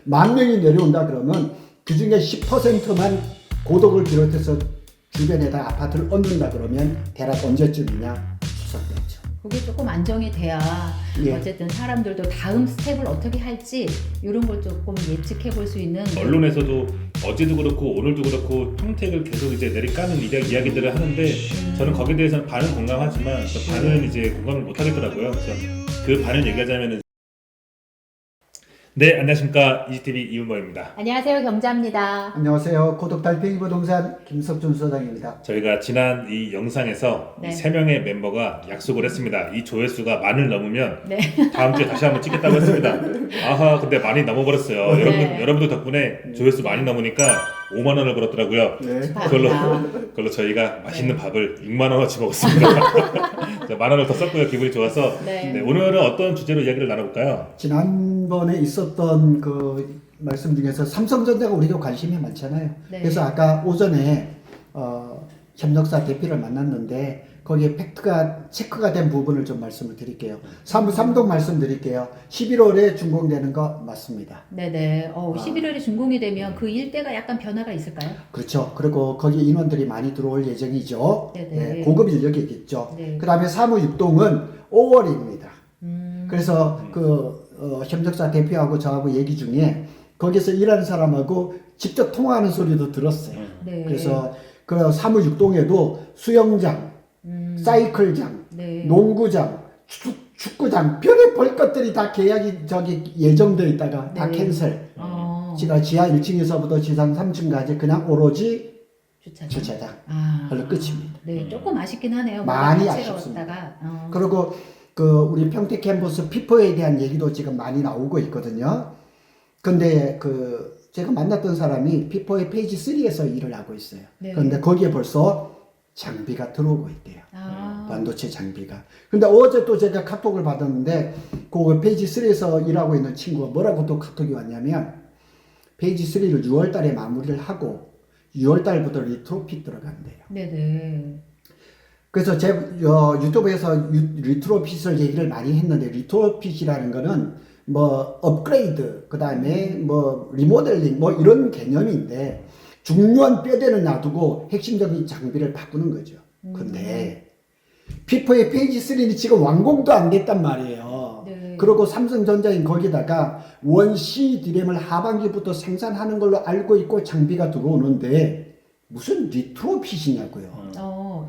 만 명이 내려온다 그러면 그 중에 10%만 고덕을 비롯해서 주변에다 아파트를 얻는다 그러면 대략 언제쯤이냐? 추석 때죠. 그게 조금 안정이 돼야 예. 어쨌든 사람들도 다음 스텝을 어떻게 할지 이런 걸 조금 예측해 볼 수 있는. 언론에서도 어제도 그렇고 오늘도 그렇고 평택을 계속 이제 내리까는 이야기들을 하는데 저는 거기에 대해서는 반은 공감하지만 그 반은 이제 공감을 못 하겠더라고요. 그래서 그 반을 얘기하자면은 네, 안녕하십니까. 이지TV 이윤모입니다. 안녕하세요, 경자입니다. 안녕하세요. 고덕 달팽이 부동산 김석준 소장입니다. 저희가 지난 이 영상에서 네. 이 3명의 멤버가 약속을 했습니다. 이 조회수가 만을 넘으면 네. 다음 주에 다시 한번 찍겠다고 했습니다. 아하, 근데 많이 넘어버렸어요. 네. 여러분들 덕분에 조회수 많이 넘으니까 5만 원을 벌었더라고요. 네. 그걸로 저희가 맛있는 밥을 6만 원어치 먹었습니다. 만 원을 더 썼고요. 기분이 좋아서. 네. 네, 오늘은 어떤 주제로 이야기를 나눠볼까요? 지난번에 있었던 그 말씀 중에서 삼성전자가 우리가 관심이 많잖아요. 네. 그래서 아까 오전에 협력사 대표를 만났는데 거기에 팩트가 체크가 된 부분을 좀 말씀을 드릴게요. 사무삼동 말씀드릴게요. 11월에 준공되는 거 맞습니다. 네네. 11월에 준공이 되면 그 일대가 약간 변화가 있을까요? 그렇죠. 그리고 거기 인원들이 많이 들어올 예정이죠. 네네. 네, 고급 인력이겠죠. 네. 그 다음에 사무6동은 5월입니다. 음. 그래서 협력사 대표하고 저하고 얘기 중에 거기서 일하는 사람하고 직접 통화하는 소리도 들었어요. 네. 그래서 그 사무6동에도 수영장, 사이클장, 네. 농구장, 축구장, 별의 볼 것들이 다 계약이 예정되어 있다가 다 네. 캔슬. 어. 지하 1층에서부터 지상 3층까지 그냥 오로지 주차장. 아. 걸로 끝입니다. 네, 조금 아쉽긴 하네요. 많이 뭔가 아쉽습니다. 왔다가, 그리고 우리 평택 캠퍼스 피포에 대한 얘기도 지금 많이 나오고 있거든요. 근데 제가 만났던 사람이 피포의 페이지 3에서 일을 하고 있어요. 네. 그런데 거기에 벌써 장비가 들어오고 있대요. 아. 반도체 장비가. 근데 어제 또 제가 카톡을 받았는데 그 페이지 3에서 일하고 있는 친구가 뭐라고 또 카톡이 왔냐면 페이지 3를 6월 달에 마무리를 하고 6월 달부터 리트로핏 들어간대요. 네네. 그래서 제 유튜브에서 리트로핏을 얘기를 많이 했는데 리트로핏이라는 거는 뭐 업그레이드 그다음에 뭐 리모델링 뭐 이런 개념인데 중요한 뼈대는 놔두고 핵심적인 장비를 바꾸는 거죠. 근데 피포의 페이지 3는 지금 완공도 안 됐단 말이에요. 네. 그리고 삼성전자인 거기다가 원C 디램을 하반기부터 생산하는 걸로 알고 있고 장비가 들어오는데 무슨 리트로핏이냐고요.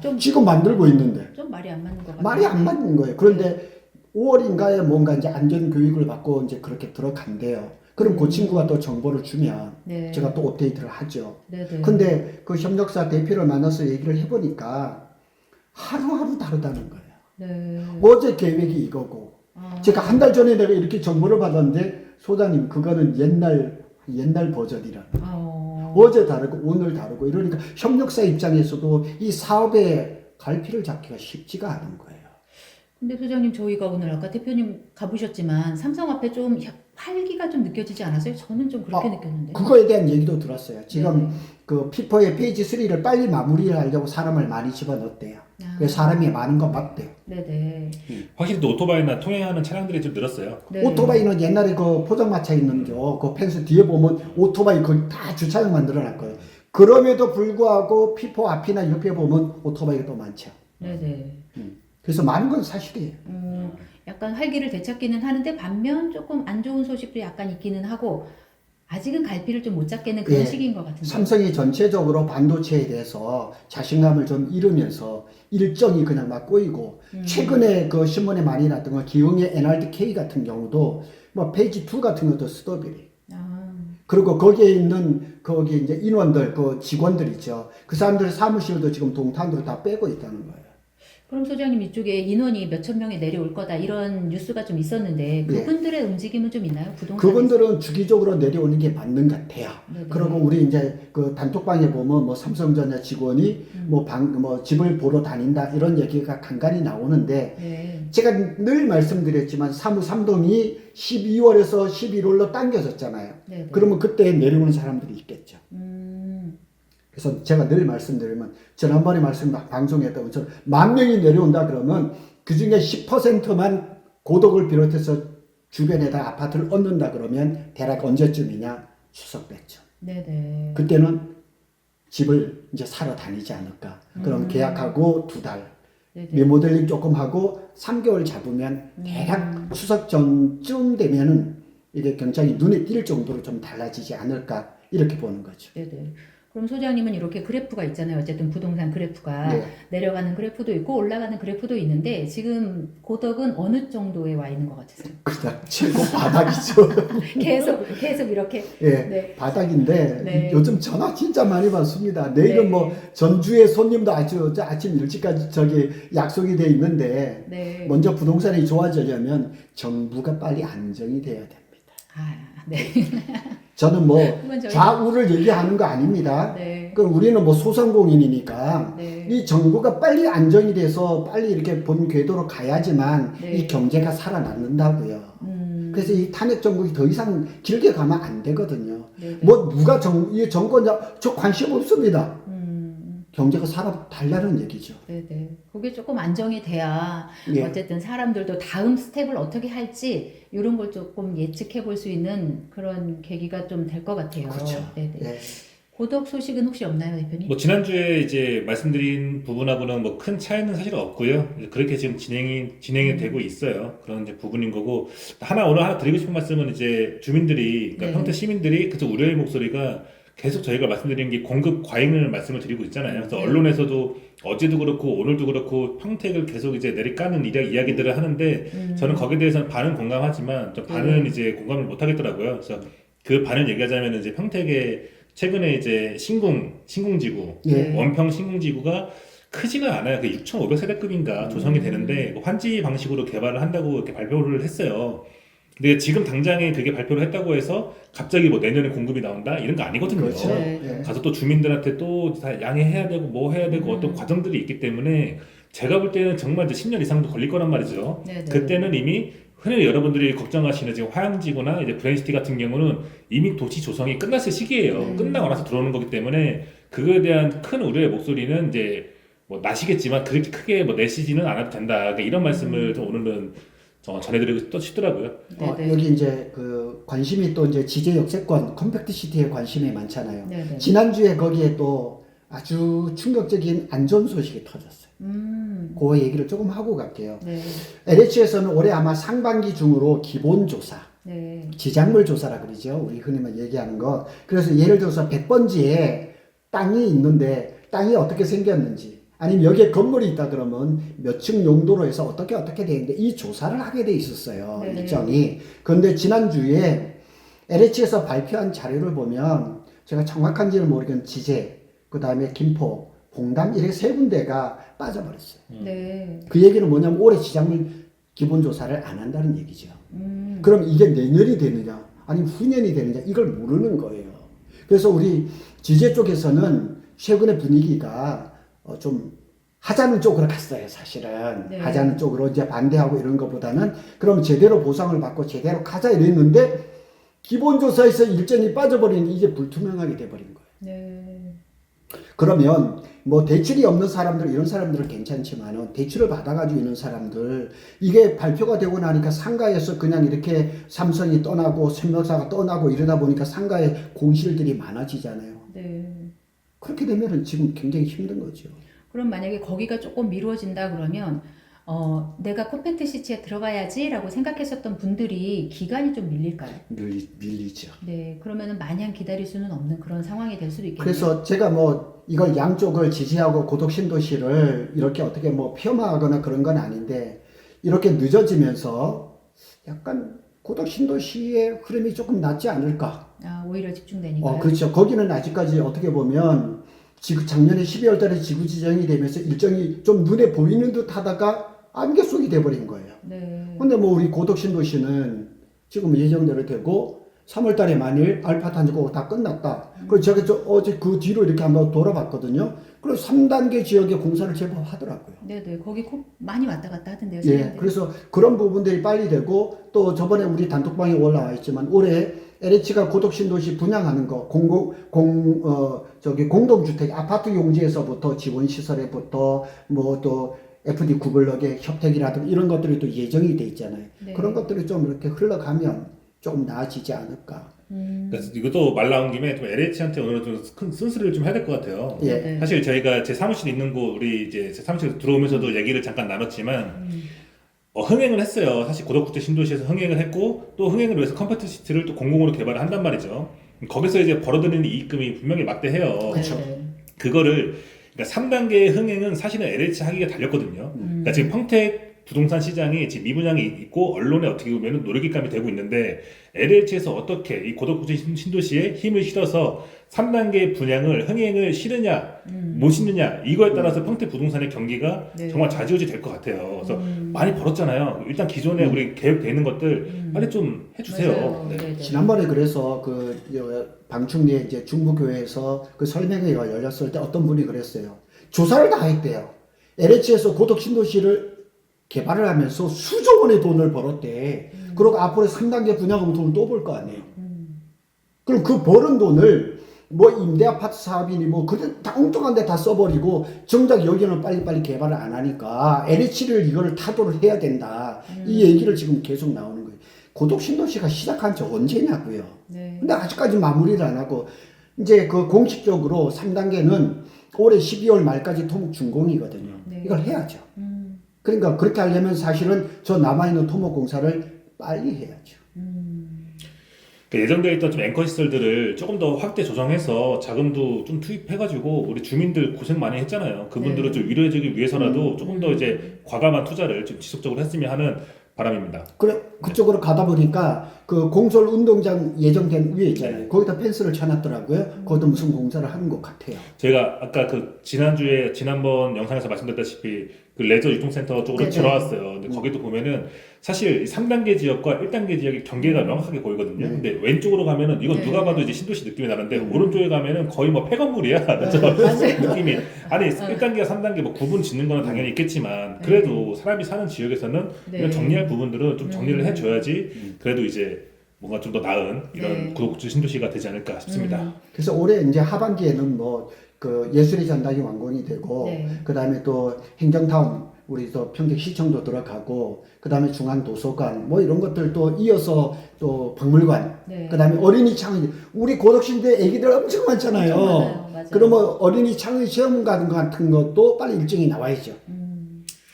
좀 지금 만들고 있는데 좀 말이 안 맞는 것 같아요. 말이 안 맞는 거예요. 그런데 5월인가에 뭔가 이제 안전 교육을 받고 이제 그렇게 들어간대요. 그럼 그 친구가 또 정보를 주면 네. 제가 또 업데이트를 하죠. 네네. 근데 그 협력사 대표를 만나서 얘기를 해보니까 하루하루 다르다는 거예요. 네. 어제 계획이 이거고 제가 한 달 전에 내가 이렇게 정보를 받았는데 소장님 그거는 옛날 버전이라는 어제 다르고 오늘 다르고 이러니까 협력사 입장에서도 이 사업에 갈피를 잡기가 쉽지가 않은 거예요. 근데 소장님 저희가 오늘 아까 대표님 가보셨지만 삼성 앞에 좀 활기가 좀 느껴지지 않았어요? 저는 좀 그렇게 느꼈는데. 그거에 대한 얘기도 들었어요. 지금 네. 그 피포의 페이지 3를 빨리 마무리를 하려고 사람을 많이 집어넣었대요. 그래서 사람이 많은 건 맞대요. 네네. 확실히 또 오토바이나 통행하는 차량들이 좀 늘었어요. 네. 오토바이는 옛날에 그 포장마차 있는 그 펜스 뒤에 보면 오토바이 거기 다 주차장 만들어 놨거든요. 그럼에도 불구하고 피포 앞이나 옆에 보면 오토바이가 또 많죠. 네네. 그래서 많은 건 사실이에요. 약간 활기를 되찾기는 하는데 반면 조금 안 좋은 소식도 약간 있기는 하고 아직은 갈피를 좀 못 잡겠는 그런 예. 시기인 것 같은데. 삼성이 전체적으로 반도체에 대해서 자신감을 좀 잃으면서 일정이 그냥 막 꼬이고 최근에 그 신문에 많이 났던 거 기흥의 NRDK 같은 경우도 뭐 페이지 2 같은 것도 스톱이래. 그리고 거기에 있는 거기 이제 인원들 그 직원들 있죠. 그 사람들 사무실도 지금 동탄으로 다 빼고 있다는 거예요. 그럼 소장님 이쪽에 인원이 몇천 명이 내려올 거다 이런 뉴스가 좀 있었는데 그분들의 움직임은 좀 있나요? 부동산에서? 그분들은 주기적으로 내려오는 게 맞는 것 같아요. 네네. 그리고 우리 이제 그 단톡방에 보면 뭐 삼성전자 직원이 뭐 집을 보러 다닌다 이런 얘기가 간간히 나오는데 네. 제가 늘 말씀드렸지만 사무3동이 12월에서 11월로 당겨졌잖아요. 네네. 그러면 그때 내려오는 사람들이 있겠죠. 그래서 제가 늘 말씀드리면 지난번에 방송했던 것처럼 10,000명이 내려온다 그러면 그 중에 10%만 고덕을 비롯해서 주변에다 아파트를 얻는다 그러면 대략 언제쯤이냐? 추석 때쯤. 네네. 그때는 집을 이제 사러 다니지 않을까. 그럼 계약하고 2달. 네네. 리모델링 조금 하고 3개월 잡으면 대략 추석 전쯤 되면은 이게 굉장히 눈에 띌 정도로 좀 달라지지 않을까. 이렇게 보는 거죠. 네네. 그럼 소장님은 이렇게 그래프가 있잖아요. 어쨌든 부동산 그래프가 네. 내려가는 그래프도 있고 올라가는 그래프도 있는데 지금 고덕은 어느 정도에 와 있는 것 같으세요? 그냥 최고 바닥이죠. 계속 이렇게. 예, 네. 바닥인데 네. 요즘 전화 진짜 많이 받습니다. 내일은 네. 뭐 전주에 손님도 아침 일찍까지 저기 약속이 돼 있는데 네. 먼저 부동산이 좋아지려면 정부가 빨리 안정이 돼야 됩니다. 아, 네. 저는 뭐 그건 저희- 좌우를 얘기하는 거 아닙니다. 네. 그 우리는 뭐 소상공인이니까 네. 이 정부가 빨리 안정이 돼서 빨리 이렇게 본 궤도로 가야지만 네. 이 경제가 살아남는다고요. 그래서 이 탄핵 정국이 더 이상 길게 가면 안 되거든요. 네. 뭐 누가 이 정권자 저 관심 없습니다. 경제가 달라는 얘기죠. 네네. 그게 조금 안정이 돼야 예. 어쨌든 사람들도 다음 스텝을 어떻게 할지 이런 걸 조금 예측해 볼 수 있는 그런 계기가 좀 될 것 같아요. 그렇죠. 네네. 예. 고덕 소식은 혹시 없나요, 대표님? 뭐 지난주에 이제 말씀드린 부분하고는 뭐 큰 차이는 사실 없고요. 이제 그렇게 지금 진행이 되고 있어요. 그런 이제 부분인 거고 오늘 하나 드리고 싶은 말씀은 이제 주민들이 그러니까 네. 평택 시민들이 그쪽 우려의 목소리가 계속 저희가 말씀드리는 게 공급 과잉을 말씀을 드리고 있잖아요. 그래서 네. 언론에서도 어제도 그렇고 오늘도 그렇고 평택을 계속 이제 내리까는 이야기들을 하는데 저는 거기에 대해서는 반은 공감하지만 또 반은 이제 공감을 못 하겠더라고요. 그래서 그 반을 얘기하자면 이제 평택에 최근에 이제 신궁지구 예. 원평 신궁지구가 크지가 않아요. 그 6,500세대급인가 조성이 되는데 환지 방식으로 개발을 한다고 이렇게 발표를 했어요. 근데 지금 당장에 그게 발표를 했다고 해서 갑자기 뭐 내년에 공급이 나온다 이런 거 아니거든요. 그렇죠. 네. 예. 가서 또 주민들한테 또 다 양해해야 되고 뭐 해야 되고 어떤 과정들이 있기 때문에 제가 볼 때는 정말 이제 10년 이상도 걸릴 거란 말이죠. 네네. 그때는 이미 흔히 여러분들이 걱정하시는 지금 화양지구나 이제 브레인시티 같은 경우는 이미 도시 조성이 끝났을 시기예요. 끝나고 나서 들어오는 거기 때문에 그거에 대한 큰 우려의 목소리는 이제 뭐 나시겠지만 그렇게 크게 뭐 내시지는 않아도 된다. 그러니까 이런 말씀을 좀 오늘은 전해드리고 또 싶더라고요. 네네. 여기 이제 그 관심이 또 이제 지제 역세권 컴팩트 시티에 관심이 많잖아요. 네네. 지난주에 거기에 또 아주 충격적인 안전 소식이 터졌어요. 그 얘기를 조금 하고 갈게요. 네. LH에서는 올해 아마 상반기 중으로 기본조사, 네. 지작물 조사라 그러죠. 우리 흔히 얘기하는 거. 그래서 예를 들어서 100번지에 땅이 있는데 땅이 어떻게 생겼는지 아니면 여기에 건물이 있다 그러면 몇 층 용도로 해서 어떻게 되는데 이 조사를 하게 돼 있었어요. 네. 일정이. 그런데 지난주에 LH에서 발표한 자료를 보면 제가 정확한지는 모르겠는데 지제, 그 다음에 김포, 봉담 이렇게 3군데가 빠져버렸어요. 네. 그 얘기는 뭐냐면 올해 지작물 기본조사를 안 한다는 얘기죠. 그럼 이게 내년이 되느냐 아니면 후년이 되느냐 이걸 모르는 거예요. 그래서 우리 지제 쪽에서는 최근의 분위기가 좀 하자는 쪽으로 갔어요. 사실은 네. 하자는 쪽으로 이제 반대하고 이런 것보다는 그럼 제대로 보상을 받고 제대로 가자 이랬는데 기본조사에서 일정이 빠져버리니 이제 불투명하게 돼버린 거예요. 네. 그러면 뭐 대출이 없는 사람들 이런 사람들은 괜찮지만은 대출을 받아가지고 있는 사람들 이게 발표가 되고 나니까 상가에서 그냥 이렇게 삼성이 떠나고 생명사가 떠나고 이러다 보니까 상가에 공실들이 많아지잖아요. 네. 그렇게 되면은 지금 굉장히 힘든 거죠. 그럼 만약에 거기가 조금 미뤄진다 그러면 내가 컴팩트 시티에 들어가야지라고 생각했었던 분들이 기간이 좀 밀릴까요? 밀리죠. 네, 그러면은 마냥 기다릴 수는 없는 그런 상황이 될 수도 있겠네요. 그래서 제가 뭐 이걸 양쪽을 지지하고 고덕신도시를 이렇게 어떻게 뭐 폄하하거나 그런 건 아닌데 이렇게 늦어지면서 약간 고덕신도시의 흐름이 조금 낫지 않을까. 오히려 집중되니까요. 그렇죠. 거기는 아직까지 어떻게 보면 작년에 12월 달에 지구 지정이 되면서 일정이 좀 눈에 보이는 듯 하다가 안개 속이 돼버린 거예요. 네. 근데 뭐 우리 고덕신도시는 지금 예정대로 되고 3월 달에 만일 알파 탄저고 다 끝났다. 그래서 제가 어제 그 뒤로 이렇게 한번 돌아봤거든요. 그래서 3단계 지역에 공사를 제법 하더라고요. 네네. 거기 많이 왔다 갔다 하던데요. 예. 사람들이. 그래서 그런 부분들이 빨리 되고 또 저번에 우리 단톡방에 올라와 있지만 올해 LH가 고덕신도시 분양하는 거 공동주택 아파트 용지에서부터 지원시설에부터 뭐 또 FD 구글럭의 협택이라든가 이런 것들이 또 예정이 돼 있잖아요. 네. 그런 것들이 좀 이렇게 흘러가면 조금 나아지지 않을까. 그래서 이것도 말 나온 김에 좀 LH한테 오늘 좀 큰 쓴소리를 좀 해야 될 것 같아요. 예. 네. 사실 저희가 제 사무실에 있는 곳 우리 이제 제 사무실 들어오면서도 얘기를 잠깐 나눴지만 흥행을 했어요. 사실 고덕국제 신도시에서 흥행을 했고 또 흥행을 위해서 컴팩트 시티를 또 공공으로 개발을 한단 말이죠. 거기서 이제 벌어들이는 이익금이 분명히 막대해요. 그쵸. 그거를 그러니까 3단계의 흥행은 사실은 LH 하기가 달렸거든요. 그러니까 지금 평택 부동산 시장이 지금 미분양이 있고 언론에 어떻게 보면 노리깃감이 되고 있는데 LH에서 어떻게 이 고덕국제 신도시에 힘을 실어서 3단계 분양을 흥행을 실으냐 못 실느냐 이거에 따라서 평택 부동산의 경기가 네. 정말 좌지우지 될 것 같아요. 그래서 많이 벌었잖아요. 일단 기존에 우리 계획되어 있는 것들 빨리 좀 해주세요. 맞아요. 네. 네네. 지난번에 그래서 방충리에 이제 중부교회에서 그 설명회가 열렸을 때 어떤 분이 그랬어요. 조사를 다 했대요. LH에서 고덕 신도시를 개발을 하면서 수조 원의 돈을 벌었대. 그리고 앞으로 3단계 분양하면 돈을 또 벌 거 아니에요. 그럼 그 버는 돈을 뭐 임대 아파트 사업이니 뭐 그냥 다 엉뚱한 데 다 써버리고 정작 여기는 빨리빨리 개발을 안 하니까 LH를 이거를 타도를 해야 된다. 이 얘기를 지금 계속 나오는 거예요. 고덕 신도시가 시작한 지 언제냐고요. 네. 근데 아직까지 마무리를 안 하고 이제 그 공식적으로 3단계는 올해 12월 말까지 토목 준공이거든요. 네. 이걸 해야죠. 그러니까 그렇게 하려면 사실은 저 남아있는 토목 공사를 빨리 해야죠. 그 예정되어 있던 좀 앵커 시설들을 조금 더 확대 조정해서 자금도 좀 투입해가지고 우리 주민들 고생 많이 했잖아요. 그분들을 네. 좀 위로해주기 위해서라도 조금 더 이제 과감한 투자를 좀 지속적으로 했으면 하는 바람입니다. 그래 그쪽으로 가다 보니까 그 공설 운동장 예정된 위에 있잖아요. 거기다 펜스를 쳐놨더라고요. 거기도 무슨 공사를 하는 것 같아요. 제가 아까 그 지난번 영상에서 말씀드렸다시피 그 레저 유통센터 쪽으로 네네. 들어왔어요. 근데 거기도 보면은 사실 이 3단계 지역과 1단계 지역의 경계가 명확하게 보이거든요. 근데 왼쪽으로 가면은 이건 네. 누가 봐도 이제 신도시 느낌이 나는데 오른쪽에 가면은 거의 뭐 폐건물이야. 그죠? 느낌이. 아니 1단계와 3단계 뭐 구분 짓는 거는 당연히 있겠지만 그래도 사람이 사는 지역에서는 네. 이런 정리할 부분들은 좀 정리를 해줘야지 그래도 이제 뭔가 좀 더 나은 이런 네. 고덕국제 신도시가 되지 않을까 싶습니다. 그래서 올해 이제 하반기에는 뭐 그 예술의 전당이 완공이 되고 네. 그다음에 또 행정타운 우리 또 평택시청도 들어가고 그다음에 중앙도서관 뭐 이런 것들도 이어서 또 박물관 네. 그다음에 어린이 창의 우리 고덕시대 애기들 엄청 많잖아요. 엄청 많아요. 맞아요. 그러면 어린이 창의 시험 같은 것도 빨리 일정이 나와야죠.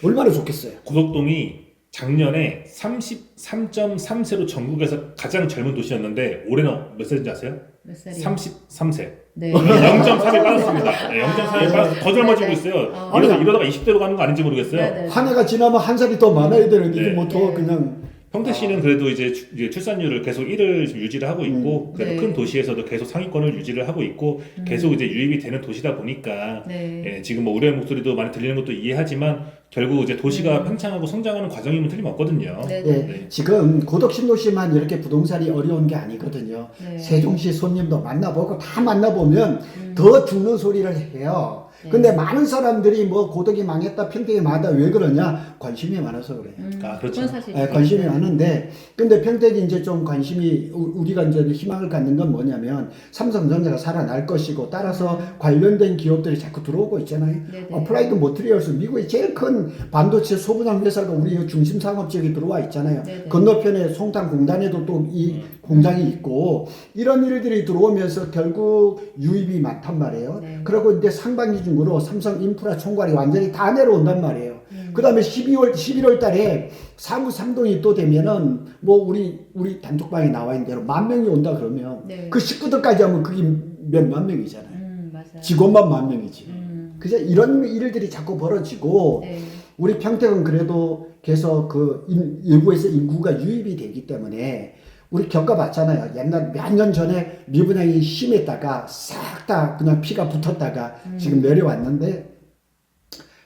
얼마나 좋겠어요. 고덕동이 작년에 33.3세로 전국에서 가장 젊은 도시였는데 올해는 몇 살인지 아세요? 몇 살이요? 33세. 네. 0.3이 빠졌습니다. 네, 0.3이 빠져서 더 젊어지고 네네. 있어요. 아니, 이러다가 20대로 가는 거 아닌지 모르겠어요. 네네. 한 해가 지나면 한 살이 더 많아야 되는데 이게 네. 뭐 더 네. 그냥 평택시는 그래도 이제 출산율을 계속 1을 지금 유지를 하고 있고 그래도 네. 큰 도시에서도 계속 상위권을 유지를 하고 있고 계속 이제 유입이 되는 도시다 보니까 네. 예, 지금 뭐 우려의 목소리도 많이 들리는 것도 이해하지만 결국 이제 도시가 팽창하고 성장하는 과정이면 틀림없거든요. 네. 예, 네. 지금 고덕 신도시만 이렇게 부동산이 어려운 게 아니거든요. 네. 세종시 손님도 만나보고 다 만나보면 더 죽는 소리를 해요. 네. 근데 많은 사람들이 뭐 고덕이 망했다, 평택이 망했다 왜 그러냐? 관심이 많아서 그래요. 아, 그렇죠. 그건 사실이죠. 예, 관심이 많은데 근데 평택이 이제 좀 관심이 우리가 이제 희망을 갖는 건 뭐냐면 삼성전자가 살아날 것이고 따라서 관련된 기업들이 자꾸 들어오고 있잖아요. 네네. 어플라이드 모트리얼스 미국의 제일 큰 반도체 소분양 회사가 우리 중심 상업 지역에 들어와 있잖아요. 네네. 건너편에 송탄 공단에도 또 이 공장이 있고 이런 일들이 들어오면서 결국 유입이 많단 말이에요. 네. 그리고 이제 상반기 중으로 삼성 인프라 총괄이 완전히 다 내려온단 말이에요. 그 다음에 11월 달에 사무 3동이 또 되면은 뭐 우리 단톡방에 나와 있는 대로 10,000명이 온다 그러면 네. 그 식구들까지 하면 그게 몇만 명이잖아요. 맞아요. 직원만 10,000명이지. 그래서 이런 일들이 자꾸 벌어지고 네. 우리 평택은 그래도 계속 그 일부에서 인구가 유입이 되기 때문에 우리 겪어봤잖아요. 옛날 몇 년 전에 미분양이 심했다가 싹 다 그냥 피가 붙었다가 지금 내려왔는데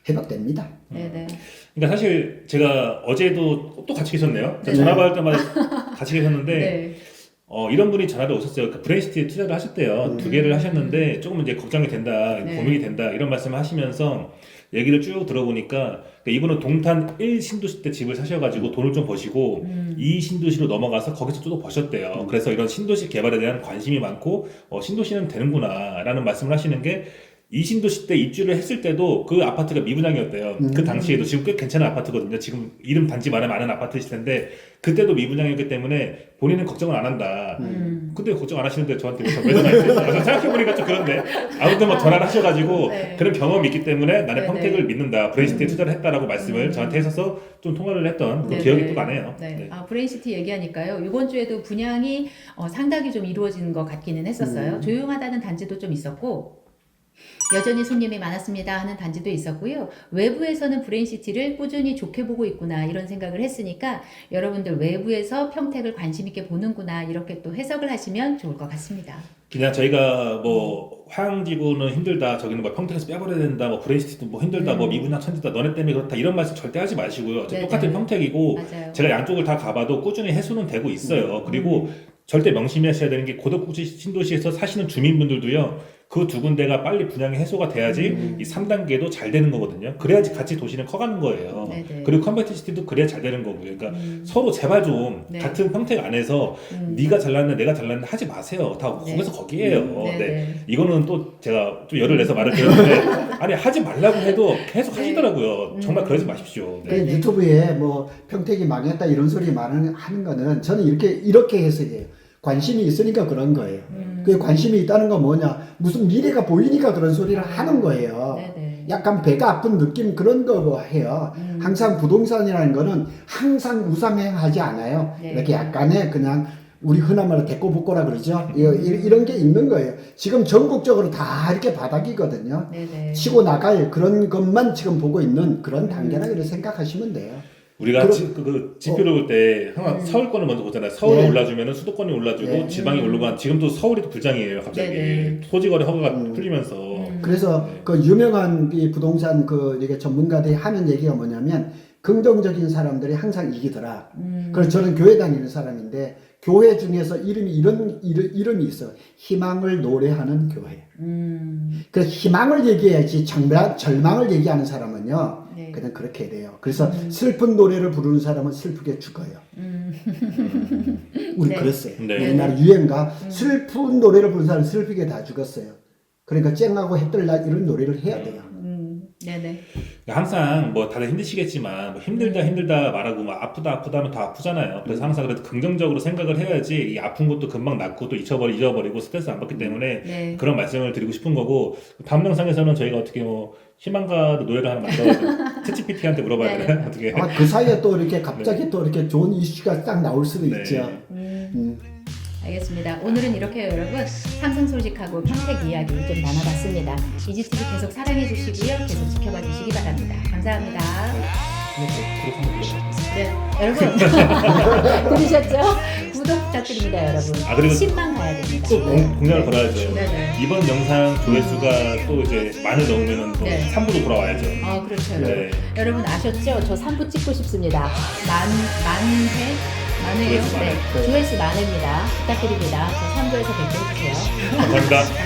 회복됩니다. 네네. 그러니까 사실 제가 어제도 또 같이 계셨네요. 네. 전화 받을 때마다 같이 계셨는데 네. 이런 분이 전화를 오셨어요. 그 브레인시티에 투자를 하셨대요. 2개를 하셨는데 조금 이제 걱정이 된다, 네. 고민이 된다 이런 말씀을 하시면서 얘기를 쭉 들어보니까 이분은 동탄 1 신도시 때 집을 사셔가지고 돈을 좀 버시고 2 신도시로 넘어가서 거기서 또 버셨대요. 그래서 이런 신도시 개발에 대한 관심이 많고 신도시는 되는구나라는 말씀을 하시는 게 이신도시 때 입주를 했을 때도 그 아파트가 미분양이었대요. 그 당시에도 지금 꽤 괜찮은 아파트거든요. 지금 이름 단지 말하면 아는 아파트일 텐데 그때도 미분양이었기 때문에 본인은 걱정을 안 한다. 근데 걱정 안 하시는데 저한테 왜 전화했어요? 생각해보니까 좀 그런데 아무튼 뭐 전화를 하셔가지고 네. 그런 경험이 있기 때문에 나는 네, 평택을 네. 믿는다. 브레인시티에 투자를 했다라고 말씀을 저한테 하셔서 좀 통화를 했던 그 네, 기억이 네. 또 나네요. 네. 네. 아, 브레인시티 얘기하니까요. 이번 주에도 분양이 상당히 좀 이루어지는 것 같기는 했었어요. 조용하다는 단지도 좀 있었고 여전히 손님이 많았습니다 하는 단지도 있었고요. 외부에서는 브레인시티를 꾸준히 좋게 보고 있구나 이런 생각을 했으니까 여러분들 외부에서 평택을 관심 있게 보는구나 이렇게 또 해석을 하시면 좋을 것 같습니다. 그냥 저희가 뭐 화양지구는 힘들다, 저기는 뭐 평택에서 빼버려야 된다, 뭐 브레인시티도 뭐 힘들다, 뭐 미분양 천지다, 너네 때문에 그렇다 이런 말씀 절대 하지 마시고요. 네네. 똑같은 평택이고 맞아요. 제가 양쪽을 다 가봐도 꾸준히 해소는 되고 있어요. 그리고 절대 명심하셔야 되는 게 고덕국시 신도시에서 사시는 주민분들도요. 그 두 군데가 빨리 분양이 해소가 돼야지 이 3단계도 잘 되는 거거든요. 그래야지 같이 도시는 커가는 거예요. 네네. 그리고 컨벤트시티도 그래야 잘 되는 거고요. 그러니까 서로 제발 좀 네. 같은 평택 안에서 네가 잘났네 내가 잘났네 하지 마세요. 다 네. 거기서 거기에요. 네네. 네. 이거는 또 제가 좀 열을 내서 말을 드렸는데 아니 하지 말라고 해도 계속 네. 하시더라고요. 정말 그러지 마십시오. 그 네. 네네. 유튜브에 뭐 평택이 망했다 이런 소리 하는 거는 저는 이렇게 해석해요. 관심이 있으니까 그런 거예요. 그 관심이 있다는 건 뭐냐? 무슨 미래가 보이니까 그런 소리를 하는 거예요. 네네. 약간 배가 아픈 느낌 그런 거 해요. 항상 부동산이라는 거는 항상 우상향하지 않아요. 네. 이렇게 약간의 그냥 우리 흔한 말로 대꼬북꼬라 그러죠. 이런 게 있는 거예요. 지금 전국적으로 다 이렇게 바닥이거든요. 네네. 치고 나갈 그런 것만 지금 보고 있는 그런 단계라 그렇게 생각하시면 돼요. 우리가 그럼- 그 지표를 볼 때 항상 서울권을 먼저 보잖아요. 서울이 네. 올라주면 수도권이 올라주고 네. 지방이 오르고 지금 또 서울이 또 불장이에요. 갑자기 네네. 토지거래 허가가 풀리면서 그래서 네. 그 유명한 이 부동산 이게 전문가들이 하는 얘기가 뭐냐면 긍정적인 사람들이 항상 이기더라. 그래서 저는 교회 다니는 사람인데 교회 중에서 이름이 있어. 희망을 노래하는 교회. 그래서 희망을 얘기해야지 절망을 얘기하는 사람은요. 네. 그냥 그렇게 돼요. 그래서 슬픈 노래를 부르는 사람은 슬프게 죽어요. 우리 네. 그랬어요. 네. 우리나라 유행가 슬픈 노래를 부르는 사람은 슬프게 다 죽었어요. 그러니까 쨍하고 해뜰날 이런 노래를 해야 돼요. 네네. 항상 뭐 다들 힘드시겠지만 뭐 힘들다 말하고 막 아프다 하면 다 아프잖아요. 그래서 항상 그래도 긍정적으로 생각을 해야지 이 아픈 것도 금방 낫고 또 잊어버리고 스트레스 안 받기 때문에 네. 그런 말씀을 드리고 싶은 거고 다음 영상에서는 저희가 어떻게 뭐 희망가 노래를 하나 만들어가지고 챗GPT한테 물어봐야 네. 되나 어떻게 아마 그 사이에 또 이렇게 갑자기 또 이렇게 좋은 이슈가 딱 나올 수도 네. 있죠. 알겠습니다. 오늘은 이렇게 여러분 상승 소식하고 평택 이야기 좀 나눠봤습니다. 이지TV 계속 사랑해 주시고요. 계속 지켜봐 주시기 바랍니다. 감사합니다. 네, 여러분 들으셨죠? 구독 부탁드립니다, 여러분. 아, 그리고 10만 가야 됩니다. 또 공략을 걸어야죠. 네네. 이번 영상 조회수가 또 이제 만을 넘으면 또 네. 3부로 돌아와야죠. 아, 그렇죠, 네. 여러분. 여러분 아셨죠? 저 3부 찍고 싶습니다. 만회요? 조회수 만회. 네, 조회수 만회입니다. 부탁드립니다. 저 3부에서 뵙게 해주세요. 감사합니다.